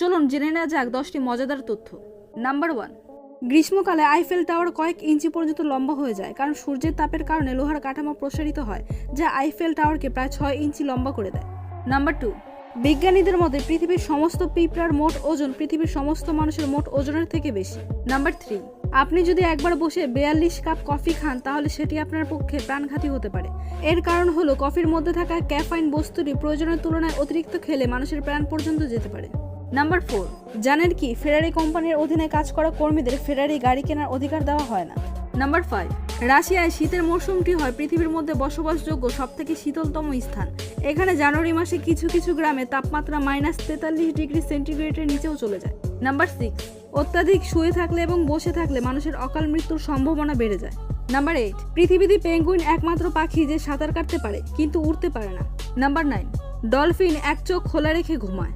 চলুন জেনে নেওয়া যাক 10টি মজাদার তথ্য। নাম্বার 1, গ্রীষ্মকালে আইফেল টাওয়ার কয়েক ইঞ্চি পর্যন্ত লম্বা হয়ে যায়, কারণ সূর্যের তাপের কারণে লোহার কাঠামো প্রসারিত হয়, যা আইফেল টাওয়ারকে প্রায় 6 ইঞ্চি লম্বা করে দেয়। নাম্বার 2, বিজ্ঞানীদের মতে পৃথিবীর সমস্ত পিঁপড়ার মোট ওজন পৃথিবীর সমস্ত মানুষের মোট ওজনের থেকে বেশি। নাম্বার 3, আপনি যদি একবার বসে 42 কাপ কফি খান তাহলে সেটি আপনার পক্ষে প্রাণঘাতী হতে পারে। এর কারণ হলো কফির মধ্যে থাকা ক্যাফাইন বস্তুটি প্রয়োজনের তুলনায় অতিরিক্ত খেলে মানুষের প্রাণ পর্যন্ত যেতে পারে। নাম্বার 4, জানেন কি ফেরারি কোম্পানির অধীনে কাজ করা কর্মীদের ফেরারি গাড়ি কেনার অধিকার দেওয়া হয় না। নাম্বার 5, রাশিয়ায় শীতের মৌসুমটি হয় পৃথিবীর মধ্যে বসবাসযোগ্য সবথেকে শীতলতম স্থান। এখানে জানুয়ারি মাসে কিছু কিছু গ্রামে তাপমাত্রা -43 ডিগ্রি সেন্টিগ্রেডের নিচেও চলে যায়। নাম্বার 6, অত্যাধিক শুয়ে থাকলে এবং বসে থাকলে মানুষের অকাল মৃত্যুর সম্ভাবনা বেড়ে যায়। নাম্বার 8, পৃথিবীতে পেঙ্গুইন একমাত্র পাখি যে সাঁতার কাটতে পারে কিন্তু উড়তে পারে না। নাম্বার 9, ডলফিন এক চোখ খোলা রেখে ঘুমায়।